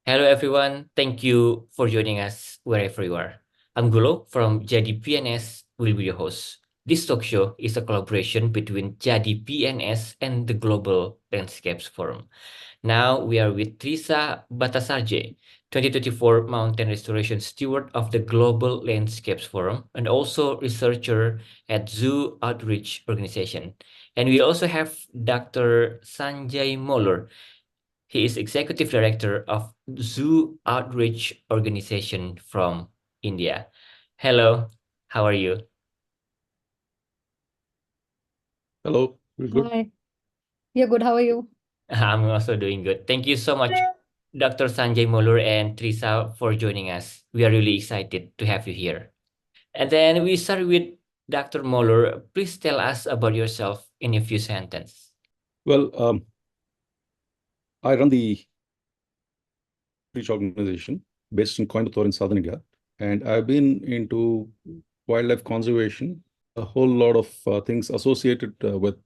Hello, everyone. Thank you for joining us wherever you are. I'm Gulo from Jadi PNS, will be your host. This talk show is a collaboration between Jadi PNS and the Global Landscapes Forum. Now we are with Trisa Bhattacharjee, 2024 Mountain Restoration Steward of the Global Landscapes Forum, and also researcher at Zoo Outreach Organization. And we also have Dr. Sanjay Molur. He is Executive Director of Zoo Outreach Organization from India. Hello, how are you? Hello, we're good. Hi. Yeah, good. How are you? I'm also doing good. Thank you so much, Dr. Sanjay Molur and Trisa, for joining us. We are really excited to have you here. And then we start with Dr. Molur. Please tell us about yourself in a few sentences. Well, I run the Outreach organization based in Coimbatore in southern India, and I've been into wildlife conservation, a whole lot of things associated with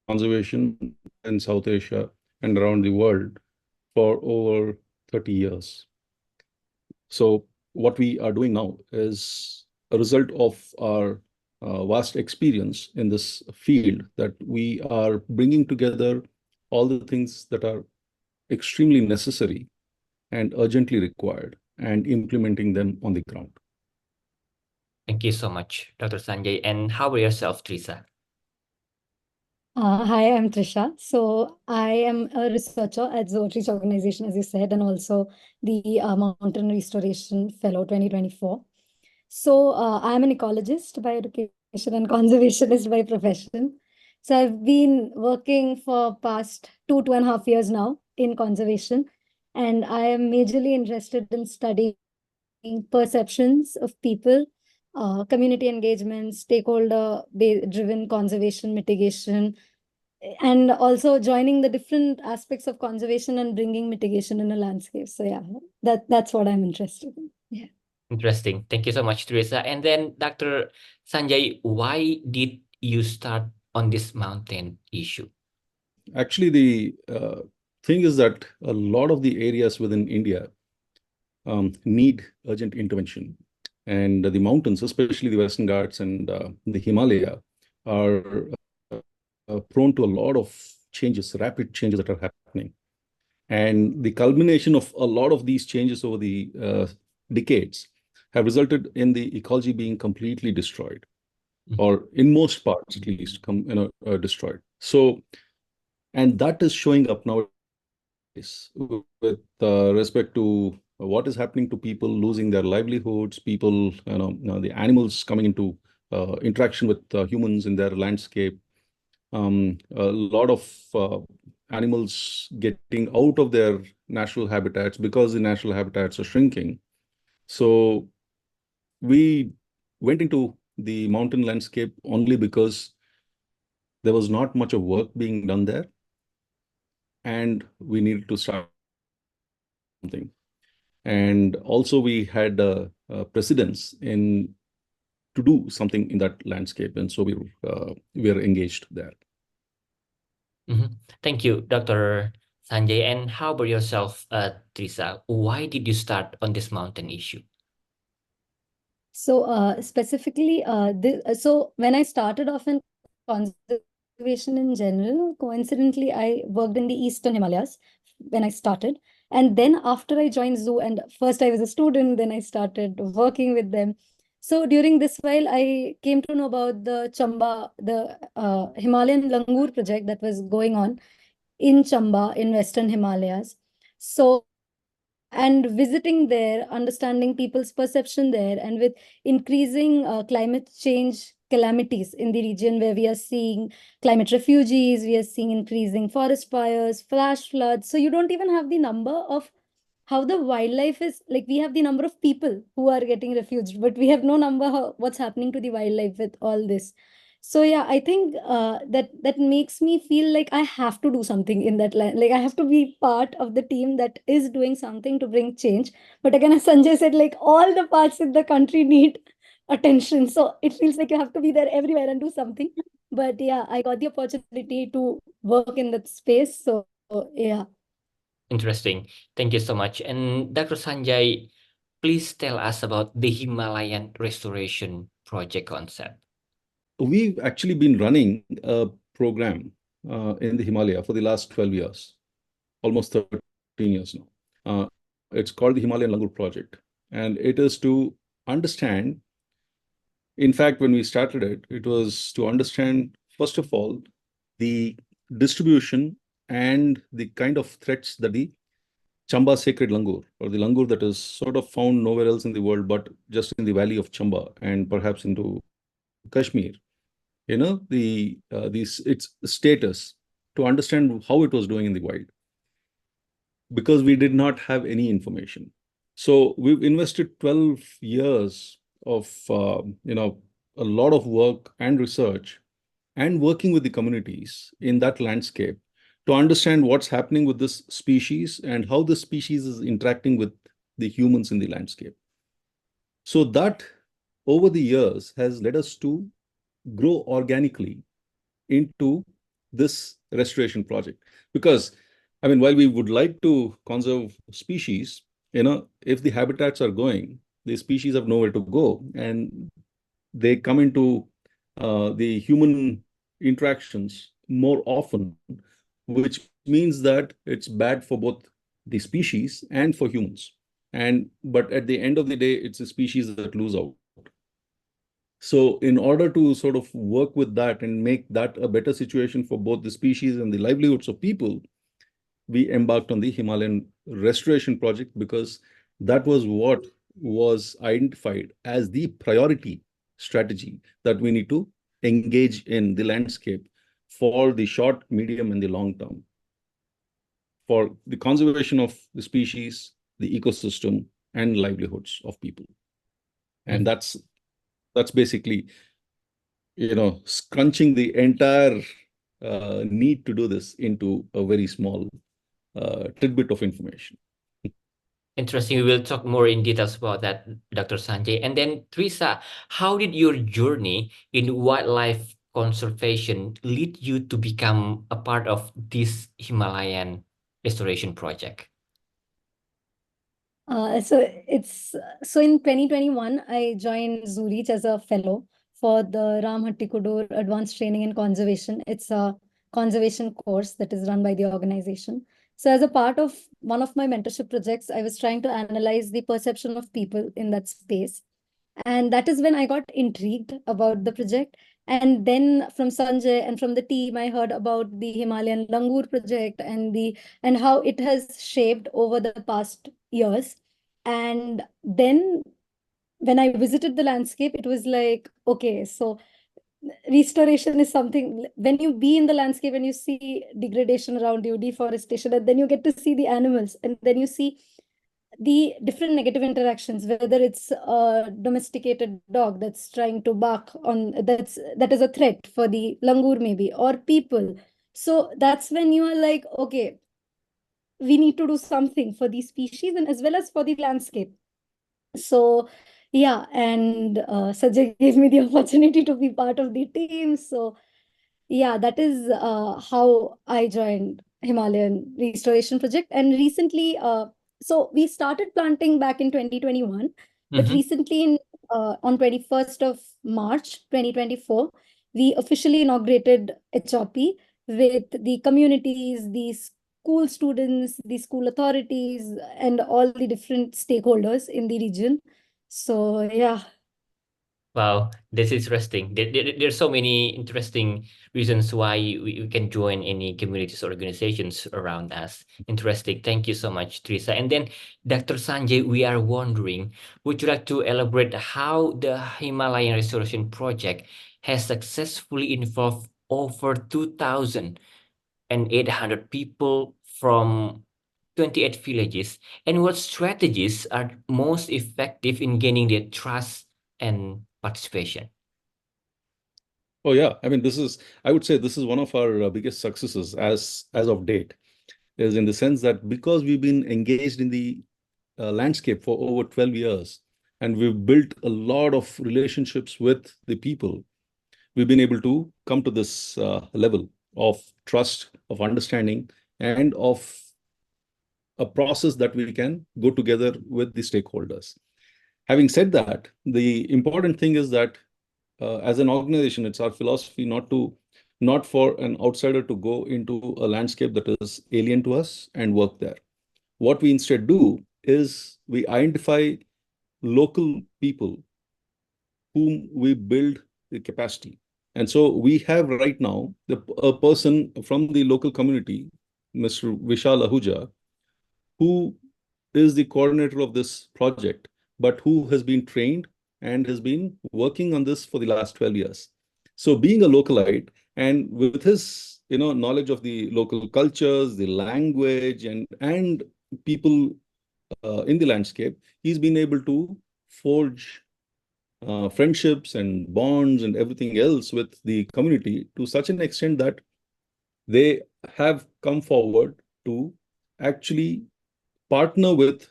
conservation in South Asia and around the world for over 30 years. So what we are doing now is a result of our vast experience in this field, that we are bringing together all the things that are extremely necessary and urgently required and implementing them on the ground. Thank you so much, Dr. Sanjay. And how about yourself, Trisa? Hi, I'm Trisha. So I am a researcher at the Outreach Organization, as you said, and also the Mountain Restoration Fellow 2024. So I'm an ecologist by education and conservationist by profession. So I've been working for past 2.5 years now in conservation, and I am majorly interested in studying perceptions of people, community engagement, stakeholder-driven conservation mitigation, and also joining the different aspects of conservation and bringing mitigation in a landscape. So yeah, that's what I'm interested in. Yeah. Interesting. Thank you so much, Teresa. And then, Dr. Sanjay, why did you start on this mountain issue? Actually, the thing is that a lot of the areas within India need urgent intervention. And the mountains, especially the Western Ghats and the Himalaya, are prone to a lot of changes, rapid changes that are happening. And the culmination of a lot of these changes over the decades have resulted in the ecology being completely destroyed, or in most parts at least, destroyed. So, and that is showing up now with respect to what is happening to people losing their livelihoods, people, the animals coming into interaction with humans in their landscape, a lot of animals getting out of their natural habitats because the natural habitats are shrinking. So we went into the mountain landscape only because there was not much of work being done there, and we needed to start something. And also we had precedence in to do something in that landscape, and so we are engaged there. Thank you, Dr. Sanjay. And how about yourself, Teresa? Why did you start on this mountain issue? So specifically, so when I started off in conservation in general, coincidentally, I worked in the Eastern Himalayas when I started. And then after I joined Zoo, and first I was a student, then I started working with them. So during this while, I came to know about the Chamba, the Himalayan Langur project that was going on in Chamba in Western Himalayas. So, and visiting there, understanding people's perception there, and with increasing climate change calamities in the region where we are seeing climate refugees, we are seeing increasing forest fires, flash floods. So you don't even have the number of how the wildlife is, like we have the number of people who are getting refuged, but we have no number what's happening to the wildlife with all this. So yeah, I think that makes me feel like I have to do something in that line. Like I have to be part of the team that is doing something to bring change. But again, as Sanjay said, like all the parts in the country need attention. So it feels like you have to be there everywhere and do something. But yeah, I got the opportunity to work in that space. So yeah. Interesting. Thank you so much. And Dr. Sanjay, please tell us about the Himalayan Restoration Project concept. We've actually been running a program in the Himalaya for the last 12 years, almost 13 years now. It's called the Himalayan Langur Project. And it is to understand, in fact, when we started it, it was to understand, first of all, the distribution and the kind of threats that the Chamba sacred langur, or the langur that is sort of found nowhere else in the world, but just in the valley of Chamba and perhaps into Kashmir, its status, to understand how it was doing in the wild, because we did not have any information. So we've invested 12 years of a lot of work and research and working with the communities in that landscape to understand what's happening with this species and how the species is interacting with the humans in the landscape. So that over the years has led us to grow organically into this restoration project. Because, I mean, while we would like to conserve species, if the habitats are going, the species have nowhere to go, and they come into the human interactions more often, which means that it's bad for both the species and for humans. But at the end of the day, it's the species that lose out. So in order to sort of work with that and make that a better situation for both the species and the livelihoods of people, we embarked on the Himalayan Restoration Project, because that was what was identified as the priority strategy that we need to engage in the landscape for the short, medium, and the long term, for the conservation of the species, the ecosystem, and livelihoods of people. And that's basically, scrunching the entire need to do this into a very small tidbit of information. Interesting. We will talk more in details about that, Dr. Sanjay. And then, Trisa, how did your journey in wildlife conservation lead you to become a part of this Himalayan Restoration Project? So in 2021, I joined Zurich as a fellow for the Ram Hattikodor Advanced Training in Conservation. It's a conservation course that is run by the organization. So as a part of one of my mentorship projects, I was trying to analyze the perception of people in that space. And that is when I got intrigued about the project. And then from Sanjay and from the team, I heard about the Himalayan Langur project and how it has shaped over the past years. And then when I visited the landscape, it was like, okay, so restoration is something, when you be in the landscape and you see degradation around you, deforestation, and then you get to see the animals, and then you see the different negative interactions, whether it's a domesticated dog that's trying to bark on, that is a threat for the langur maybe, or people. So that's when you are like, okay, we need to do something for these species and as well as for the landscape. So yeah, and Sajay gave me the opportunity to be part of the team. So yeah, that is how I joined Himalayan Restoration Project. And recently, so we started planting back in 2021, but recently on 21st of March 2024, we officially inaugurated HRP with the communities, the school students, the school authorities, and all the different stakeholders in the region. So yeah. Wow, this is interesting. There's so many interesting reasons why we can join any communities or organizations around us. Interesting. Thank you so much, Teresa. And then, Dr. Sanjay, we are wondering, would you like to elaborate how the Himalayan Restoration Project has successfully involved over 2,800 people from 28 villages, and what strategies are most effective in gaining their trust and participation? Oh yeah, I mean, I would say this is one of our biggest successes as of date, is in the sense that because we've been engaged in the landscape for over 12 years, and we've built a lot of relationships with the people, we've been able to come to this level of trust, of understanding, and of a process that we can go together with the stakeholders. Having said that, the important thing is that as an organization, it's our philosophy not for an outsider to go into a landscape that is alien to us and work there. What we instead do is we identify local people whom we build the capacity. And so we have right now a person from the local community, Mr. Vishal Ahuja, who is the coordinator of this project, but who has been trained and has been working on this for the last 12 years. So being a localite and with his knowledge of the local cultures, the language, and people in the landscape, he's been able to forge friendships and bonds and everything else with the community to such an extent that they have come forward to actually partner with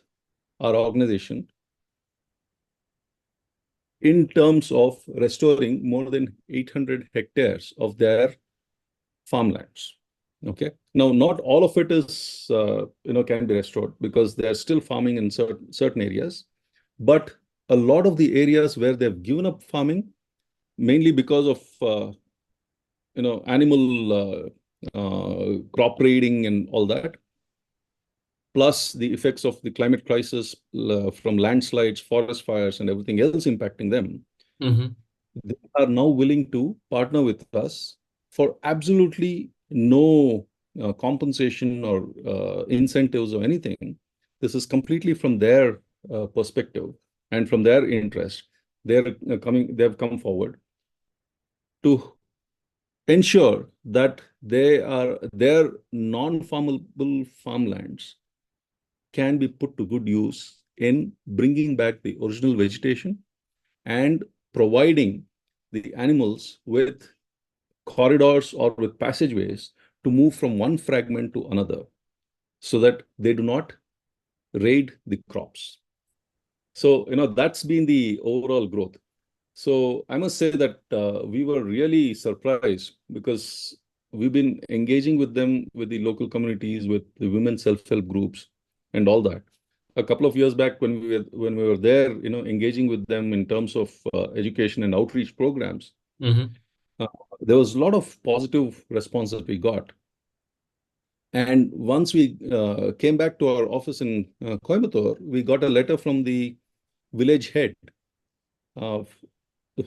our organization in terms of restoring more than 800 hectares of their farmlands. Okay. Now, not all of it is, can be restored because they are still farming in certain areas, but a lot of the areas where they've given up farming, mainly because of, animal crop raiding and all that, plus the effects of the climate crisis from landslides, forest fires, and everything else impacting them, they are now willing to partner with us for absolutely no compensation or incentives or anything. This is completely from their perspective and from their interest. They have come forward to ensure that their non-farmable farmlands can be put to good use in bringing back the original vegetation and providing the animals with corridors or with passageways to move from one fragment to another so that they do not raid the crops. So, that's been the overall growth. So I must say that we were really surprised because we've been engaging with them, with the local communities, with the women self-help groups and all that. A couple of years back when we were there, engaging with them in terms of education and outreach programs, there was a lot of positive response that we got. And once we came back to our office in Coimbatore, we got a letter from the village head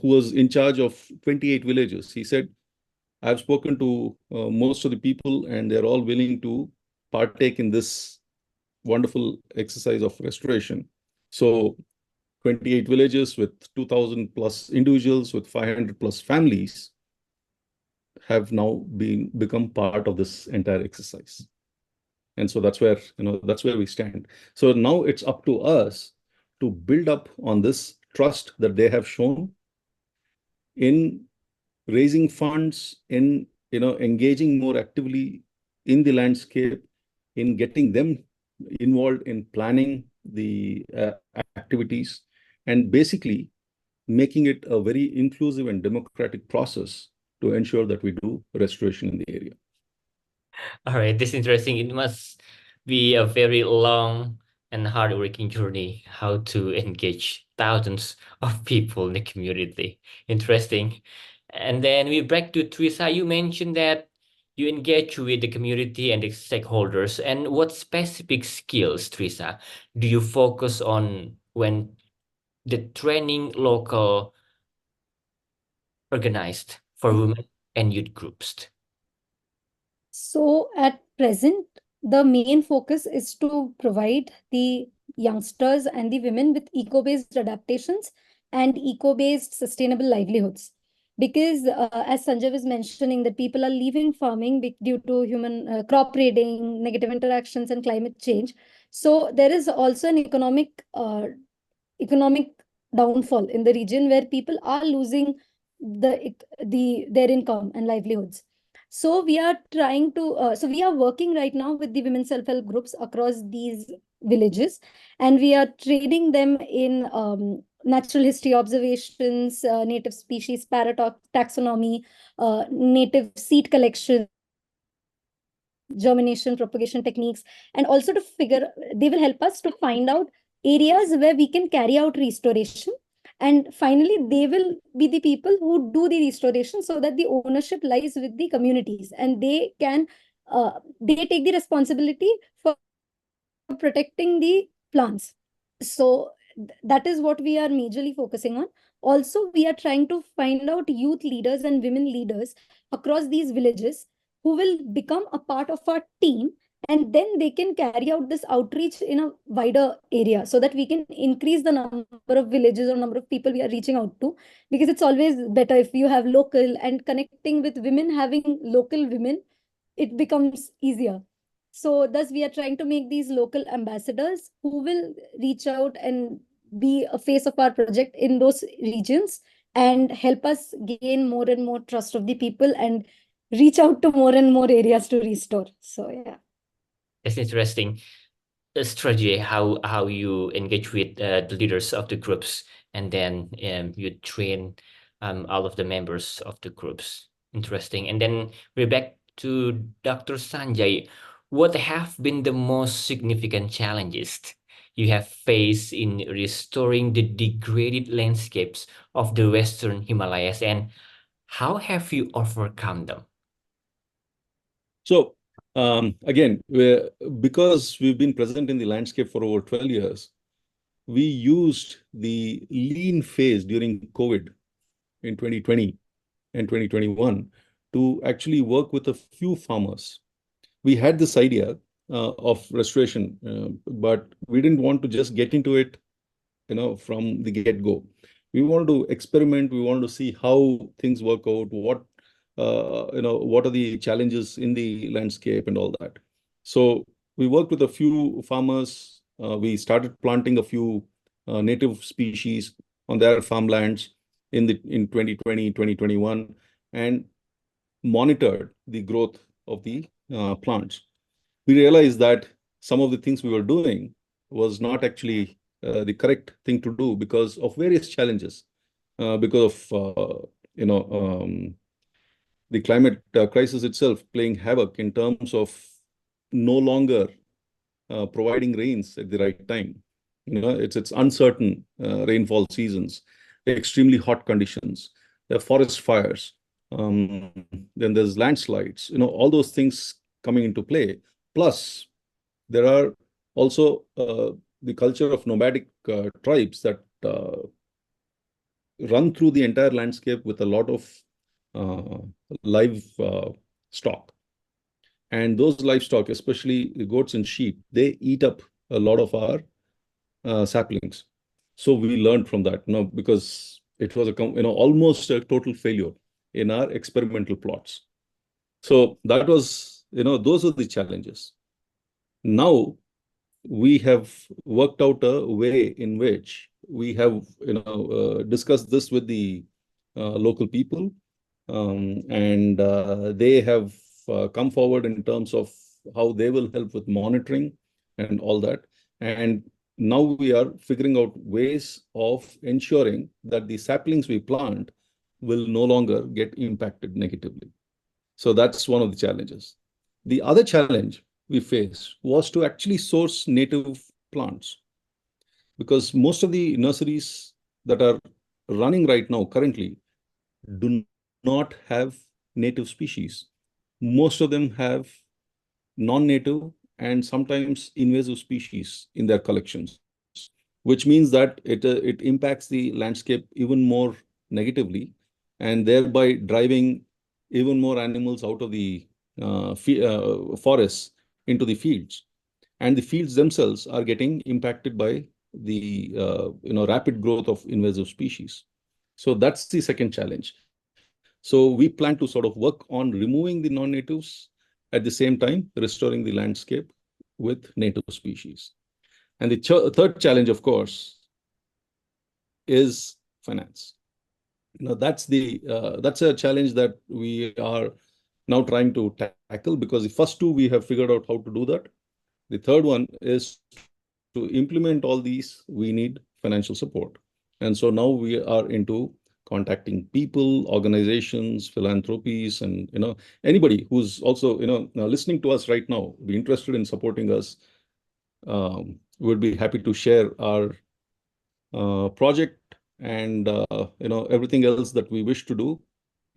who was in charge of 28 villages. He said, I've spoken to most of the people and they're all willing to partake in this wonderful exercise of restoration. So 28 villages with 2,000 plus individuals with 500 plus families have now become part of this entire exercise. And so that's where we stand. So now it's up to us to build up on this trust that they have shown in raising funds, in engaging more actively in the landscape, in getting them involved in planning the activities, and basically making it a very inclusive and democratic process to ensure that we do restoration in the area. All right, this is interesting. It must be a very long and hard-working journey how to engage thousands of people in the community. Interesting. And then we back to Trisa. You mentioned that you engage with the community and the stakeholders. And what specific skills, Trisa, do you focus on when the training local organized for women and youth groups? So at present, the main focus is to provide the youngsters and the women with eco-based adaptations and eco-based sustainable livelihoods. Because as Sanjay was mentioning, that people are leaving farming due to human crop raiding, negative interactions, and climate change. So there is also an economic downfall in the region where people are losing their income and livelihoods. So we are trying to, so we are working right now with the women self-help groups across these villages, and we are training them in natural history observations, native species taxonomy, native seed collection, germination, propagation techniques, and also they will help us to find out areas where we can carry out restoration. And finally, they will be the people who do the restoration, so that the ownership lies with the communities, and they take the responsibility for protecting the plants. So that is what we are majorly focusing on. Also, we are trying to find out youth leaders and women leaders across these villages who will become a part of our team, and then they can carry out this outreach in a wider area, so that we can increase the number of villages or number of people we are reaching out to, because it's always better if you have local, and connecting with women, having local women, it becomes easier. So thus we are trying to make these local ambassadors who will reach out and be a face of our project in those regions, and help us gain more and more trust of the people, and reach out to more and more areas to restore. So yeah. That's interesting strategy, how you engage with the leaders of the groups, and then you train all of the members of the groups. Interesting. And then we're back to Dr. Sanjay. What have been the most significant challenges you have faced in restoring the degraded landscapes of the Western Himalayas, and how have you overcome them? So again, because we've been present in the landscape for over 12 years, we used the lean phase during COVID in 2020 and 2021 to actually work with a few farmers. We had this idea of restoration, but we didn't want to just get into it, from the get-go. We wanted to experiment. We wanted to see how things work out, what are the challenges in the landscape and all that. So we worked with a few farmers. We started planting a few native species on their farmlands in 2020, 2021, and monitored the growth of the plants. We realized that some of the things we were doing was not actually the correct thing to do because of various challenges, because of the climate crisis itself playing havoc in terms of no longer providing rains at the right time. It's uncertain rainfall seasons, extremely hot conditions, there are forest fires, then there's landslides, all those things coming into play. Plus, there are also the culture of nomadic tribes that run through the entire landscape with a lot of live stock. And those livestock, especially the goats and sheep, they eat up a lot of our saplings. So we learned from that, because it was almost a total failure in our experimental plots. So that was, those are the challenges. Now we have worked out a way in which we have, discussed this with the local people, and they have come forward in terms of how they will help with monitoring and all that. And now we are figuring out ways of ensuring that the saplings we plant will no longer get impacted negatively. So that's one of the challenges. The other challenge we faced was to actually source native plants, because most of the nurseries that are running right now currently do not have native species. Most of them have non-native and sometimes invasive species in their collections, which means that it impacts the landscape even more negatively, and thereby driving even more animals out of the forests into the fields. And the fields themselves are getting impacted by the rapid growth of invasive species. So that's the second challenge. So we plan to sort of work on removing the non-natives, at the same time restoring the landscape with native species. And the third challenge, of course, is finance. That's a challenge that we are now trying to tackle, because the first two we have figured out how to do that. The third one is to implement all these, we need financial support. And so now we are into contacting people, organizations, philanthropies, and anybody who's also now listening to us right now, be interested in supporting us. We'd be happy to share our project and everything else that we wish to do,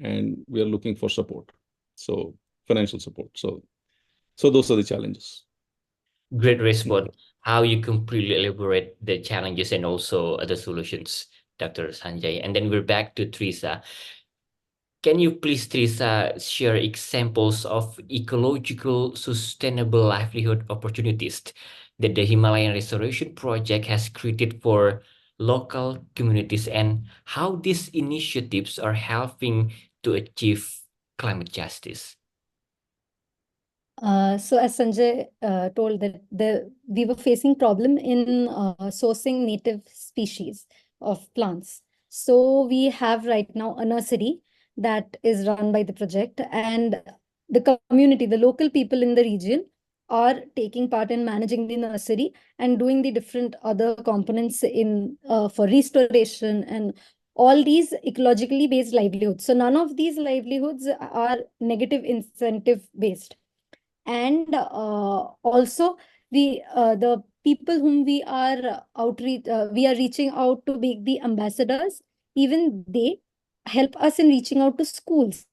and we are looking for support, so financial support. So those are the challenges. Great response. How you completely elaborate the challenges and also the solutions, Dr. Sanjay. And then we're back to Trisa. Can you please, Trisa, share examples of ecological sustainable livelihood opportunities that the Himalayan Restoration Project has created for local communities, and how these initiatives are helping to achieve climate justice? So as Sanjay told, that we were facing problem in sourcing native species of plants. So we have right now a nursery that is run by the project, and the community, the local people in the region are taking part in managing the nursery and doing the different other components in for restoration and all these ecologically based livelihoods. So none of these livelihoods are negative incentive based. And also the people whom we are reaching out to make the ambassadors, even they help us in reaching out to schools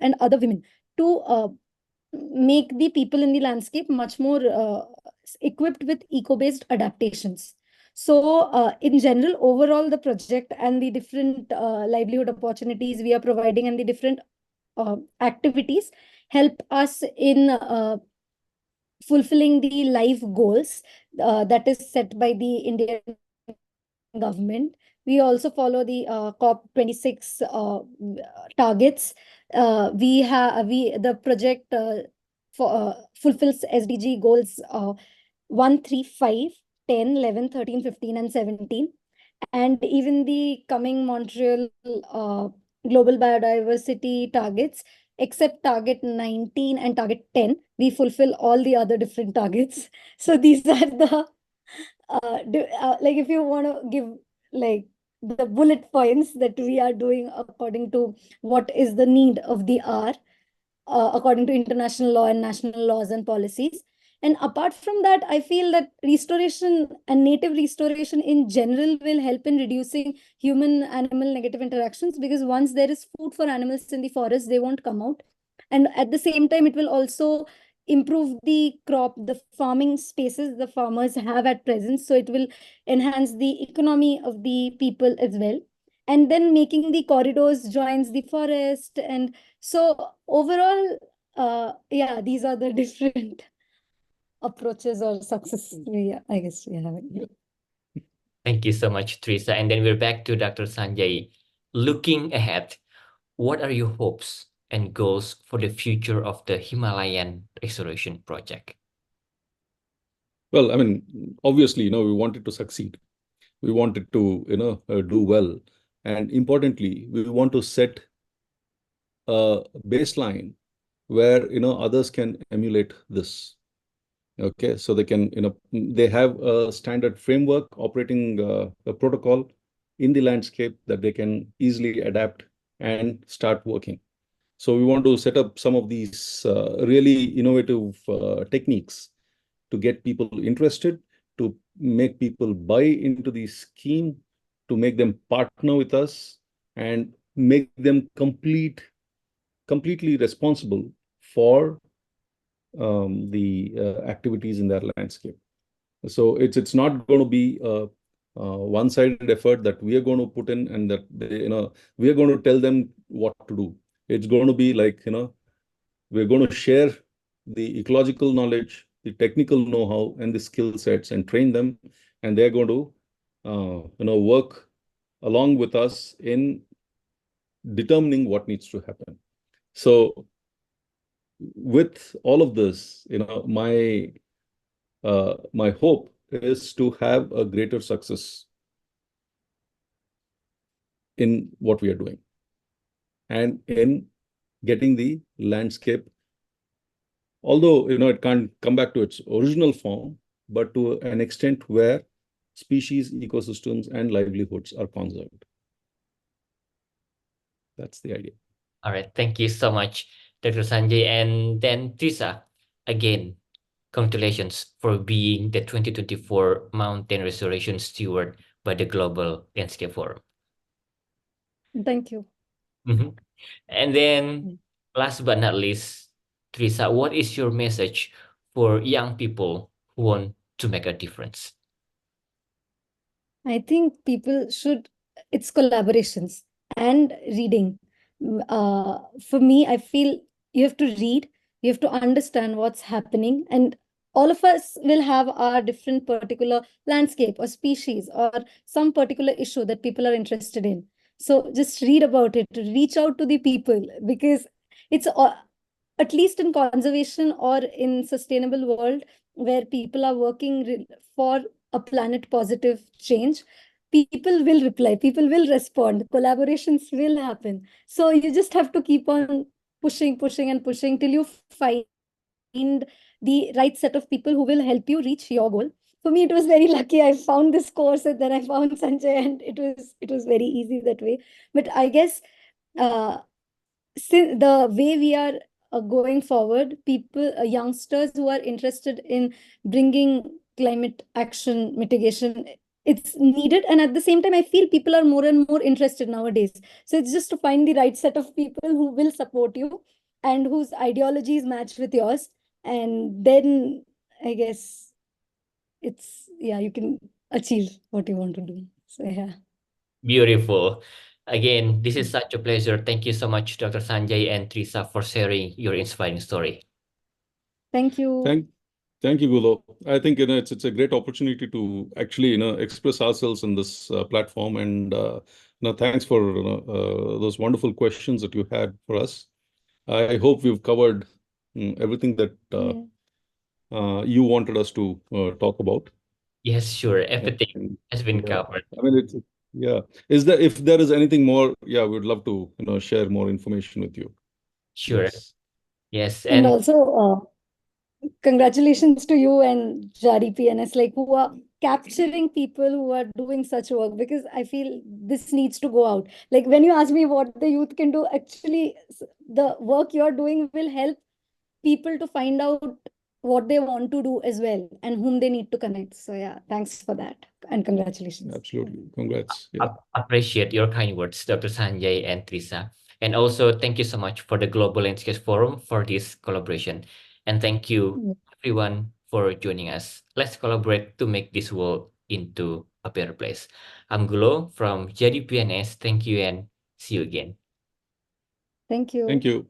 and other women to make the people in the landscape much more equipped with eco-based adaptations. So in general, overall, the project and the different livelihood opportunities we are providing and the different activities help us in fulfilling the life goals that is set by the Indian government. We also follow the COP26 targets. The project fulfills SDG goals 1, 3, 5, 10, 11, 13, 15, and 17. And even the coming Montreal global biodiversity targets, except target 19 and target 10, we fulfill all the other different targets. So these are the like, if you want to give like the bullet points that we are doing according to what is the need of the hour, according to international law and national laws and policies. And apart from that, I feel that restoration and native restoration in general will help in reducing human-animal negative interactions, because once there is food for animals in the forest, they won't come out. And at the same time, it will also improve the the farming spaces the farmers have at present. So it will enhance the economy of the people as well. And then making the corridors joins the forest. And so overall, yeah, these are the different approaches or success. Yeah, I guess we have it. Thank you so much, Trisa. And then we're back to Dr. Sanjay. Looking ahead, what are your hopes and goals for the future of the Himalayan Restoration Project? Well, I mean, obviously, we wanted to succeed. We wanted to, do well. And importantly, we want to set a baseline where, others can emulate this. Okay, so they can, they have a standard framework, operating a protocol in the landscape that they can easily adapt and start working. So we want to set up some of these really innovative techniques to get people interested, to make people buy into the scheme, to make them partner with us, and make them completely responsible for the activities in their landscape. So it's not going to be a one-sided effort that we are going to put in, and that we are going to tell them what to do. It's going to be like, we're going to share the ecological knowledge, the technical know-how, and the skill sets, and train them, and they're going to work along with us in determining what needs to happen. So with all of this, my hope is to have a greater success in what we are doing, and in getting the landscape, although it can't come back to its original form, but to an extent where species, ecosystems, and livelihoods are conserved. That's the idea. All right. Thank you so much, Dr. Sanjay. And then Trisa, again, congratulations for being the 2024 Mountain Restoration Steward by the Global Landscape Forum. Thank you. Mhm. And then, last but not least, Trisa, what is your message for young people who want to make a difference? I think people should, it's collaborations and reading. For me, I feel you have to read, you have to understand what's happening, and all of us will have our different particular landscape or species or some particular issue that people are interested in. So just read about it, reach out to the people, because it's at least in conservation or in sustainable world where people are working for a planet positive change, people will reply, people will respond, collaborations will happen. So you just have to keep on pushing and pushing till you find the right set of people who will help you reach your goal. For me, it was very lucky. I found this course and then I found Sanjay, and it was very easy that way. But I guess uh, the way we are going forward, people, youngsters who are interested in bringing climate action mitigation, it's needed. And at the same time, I feel people are more and more interested nowadays. So it's just to find the right set of people who will support you and whose ideologies match with yours. And then I guess it's, yeah, you can achieve what you want to do. So yeah. Beautiful. Again, this is such a pleasure. Thank you so much, Dr. Sanjay and Trisa, for sharing your inspiring story. Thank you. Thank you, Gulo. I think it's a great opportunity to actually express ourselves in this platform, and thanks for those wonderful questions that you had for us. I hope we've covered everything that you wanted us to talk about. Yes, sure. Everything And, has been yeah, covered. I mean, yeah. If there is anything more, yeah, we'd love to share more information with you. Sure. Yes. Yes. And also, congratulations to you and Jari PNS, like, who are capturing people who are doing such work, because I feel this needs to go out. Like, when you ask me what the youth can do, actually, the work you're doing will help people to find out what they want to do as well and whom they need to connect. So yeah, thanks for that and congratulations. Absolutely. Congrats. Yeah. Appreciate your kind words, Dr. Sanjay and Trisa. And also, thank you so much for the Global Landscape Forum for this collaboration. And thank you, everyone, for joining us. Let's collaborate to make this world into a better place. I'm Gulo from JDPNS. Thank you and see you again. Thank you. Thank you.